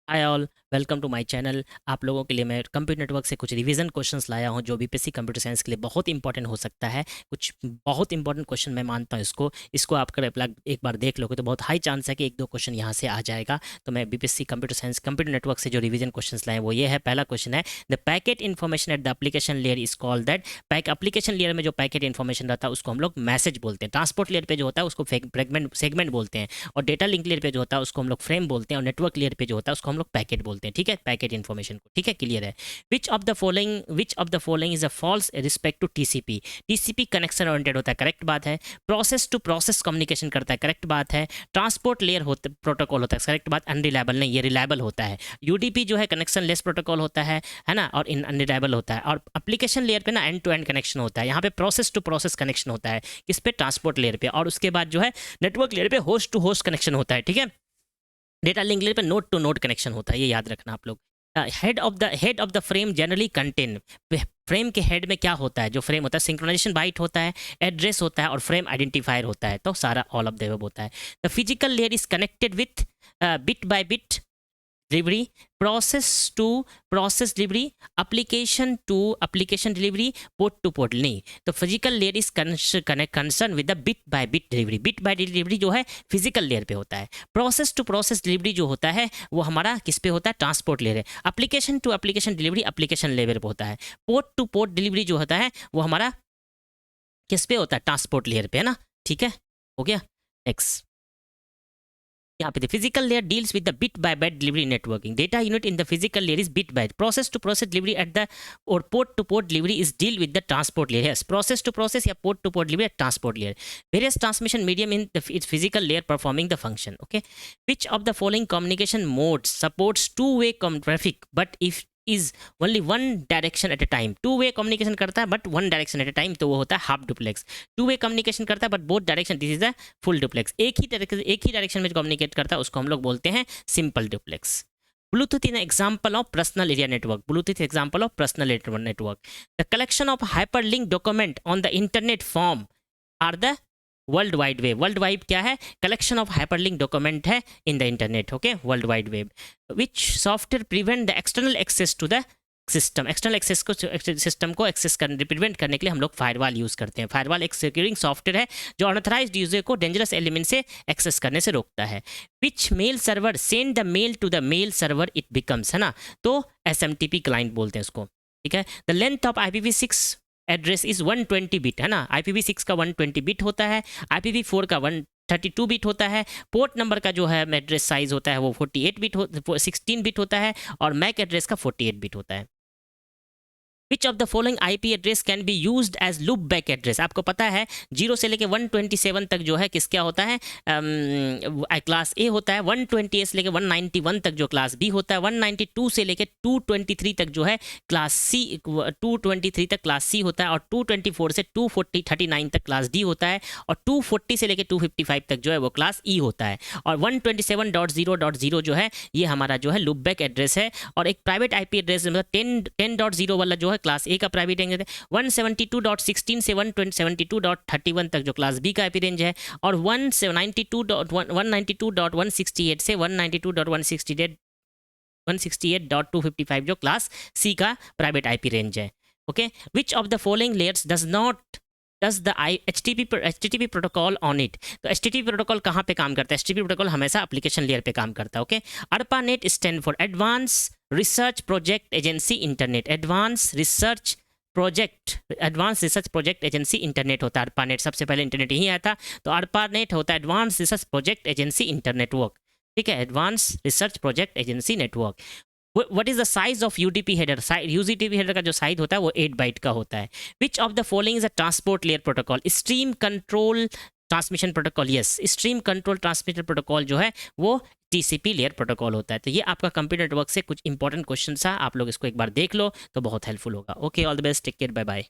Hi all, welcome to my channel. आप लोगों के लिए मैं कंप्यूटर नेटवर्क से कुछ रिवीजन क्वेश्चंस लाया हूं जो बीपीएससी कंप्यूटर साइंस के लिए बहुत इंपॉर्टेंट हो सकता है। कुछ बहुत इंपॉर्टेंट क्वेश्चन मैं मानता हूं। इसको आप अगर एक बार देख लोगे तो बहुत हाई चांस है कि एक दो क्वेश्चन यहां से आ जाएगा। तो मैं BPSC computer science computer network से जो रिवीजन क्वेश्चन लाए वो ये है। पहला क्वेश्चन है, the packet information at the application layer is called that. Application layer में जो पैकेट इन्फॉर्मेशन रहता है उसको हम लोग मैसेज बोलते हैं। ट्रांसपोर्ट लेयर पे जो होता है उसको सेगमेंट बोलते हैं, और डेटा लिंक लेयर पे जो होता है उसको हम लोग फ्रेम बोलते हैं, और नेटवर्क लेयर पे जो होता है उसको हम लोग पैकेट बोलते हैं। ठीक है, पैकेट इन्फॉर्मेशन को। ठीक है, क्लियर है। Which of the following is a false respect to TCP. TCP connection oriented होता है, करेक्ट बात है। प्रोसेस टू प्रोसेस कम्युनिकेशन करता है, करेक्ट बात है। ट्रांसपोर्ट लेयर होता प्रोटोकॉल होता है, करेक्ट बात। अनरिलायबल नहीं, ये रिलायबल होता है। यूडीपी जो है कनेक्शन लेस प्रोटोकॉल होता है ना, और इन अनरिलायबल होता है। और एप्लीकेशन लेयर पे ना एंड टू एंड कनेक्शन होता है, यहाँ पे प्रोसेस टू प्रोसेस कनेक्शन होता है, किस पे, ट्रांसपोर्ट लेयर पे। और उसके बाद जो है नेटवर्क लेयर पे होस्ट टू होस्ट कनेक्शन होता है। ठीक है, डेटा लिंक लेयर पे नोड टू नोड कनेक्शन होता है, ये याद रखना आप लोग। Head of the frame generally contain. Frame के हेड में क्या होता है, जो फ्रेम होता है, सिंक्रोनाइजेशन बाइट होता है, एड्रेस होता है, और फ्रेम आइडेंटिफायर होता है। तो सारा ऑल ऑफ द अबव होता है। The physical layer is connected with bit by bit delivery, process to process delivery, application delivery, port to port नहीं। तो physical layer is concern with the bit by bit delivery. Bit by delivery जो है physical layer पे होता है। Process to process delivery जो होता है वो हमारा किस पे होता है, ट्रांसपोर्ट लेयर है। Application to application delivery application layer पे होता है। पोर्ट टू पोर्ट डिलीवरी जो होता है वो हमारा किस पे होता है, ट्रांसपोर्ट लेयर पे, है ना। ठीक है, हो गया। नेक्स्ट, यहाँ पे physical layer deals with the bit by bit delivery networking. Data unit in the physical layer is bit by. Process to process delivery at the और port to port delivery is deal with the transport layer. Yes, process to process या port to port delivery at transport layer. Various transmission medium in the physical layer performing the function. Okay, which of the following communication modes supports two way traffic but if is only one direction at a time. Two way communication करता है but one direction at a time, तो वो होता है half duplex. Two way communication करता है but both direction, this is the full duplex. एक ही direction में कम्युनिकेट करता है उसको हम लोग बोलते हैं simple duplex. Bluetooth in example of personal area network. Bluetooth example of personal network. The collection of hyperlink document on the internet form are the world wide web. World wide क्या है, collection of hyperlink document है in the internet. Okay, world wide web. Which software prevent the external access to the system. External access को, system को access करने prevent करने के लिए हम लोग फायरवॉल यूज़ करते हैं। फायरवॉल एक सिक्योरिंग सॉफ्टवेयर है जो अनऑथराइज्ड यूजर को डेंजरस एलिमेंट से एक्सेस करने से रोकता है। Which mail server send the mail to the mail server it becomes, है ना। तो SMTP क्लाइंट बोलते हैं उसको। ठीक है, the length of IPv6 address is 120 bit, है ना। IPv6 का 120 बिट होता है, IPv4 का 132 बिट होता है। पोर्ट नंबर का जो है एड्रेस साइज होता है वो 16 बिट होता है, और मैक एड्रेस का 48 बिट होता है। Which of the following IP address can be used as loop back address. आपको पता है 0 से लेके 127 तक जो है किस क्या होता है, क्लास A होता है। 128 से लेके 191 तक जो क्लास B होता है। 192 से लेके 223 तक जो है क्लास C, 223 तक क्लास C होता है। और 224 से 239 तक क्लास D होता है। और 240 से लेके 255 तक जो है वो क्लास E होता है। और 127.0.0 जो है ये हमारा जो है लूप बैक एड्रेस है। और एक प्राइवेट IP एड्रेस मतलब 10.0 वाला जो है क्लास A का प्राइवेट रेंज है। 172.16 से 172.31 तक जो क्लास B का IP रेंज है। और 192.168 से 168.255 जो क्लास C का प्राइवेट IP रेंज है। Okay, which of the following layers does the HTTP protocol on it. तो HTTP प्रोटोकॉल कहाँ पे काम करता है, HTTP प्रोटोकॉल हमेशा एप्लीकेशन लेयर पे काम करता है। Okay, ARPANET stand for advance research project agency internet. Advance research project agency internet होता है। ARPANET सबसे पहले इंटरनेट यही आया था, तो ARPANET होता है advance research project agency internetwork. ठीक है, advance research project agency network. What is the size of UDP header. UDP header का जो साइज होता है वो 8 बाइट का होता है। Which of the following is a transport layer protocol. Stream control transmission protocol. Yes, stream control transmission protocol जो है वो TCP लेयर प्रोटोकॉल होता है। तो ये आपका कंप्यूटर नेटवर्क से कुछ इंपॉर्टेंट क्वेश्चन था, आप लोग इसको एक बार देख लो तो बहुत हेल्पफुल होगा। Okay, all the best, take care, bye bye.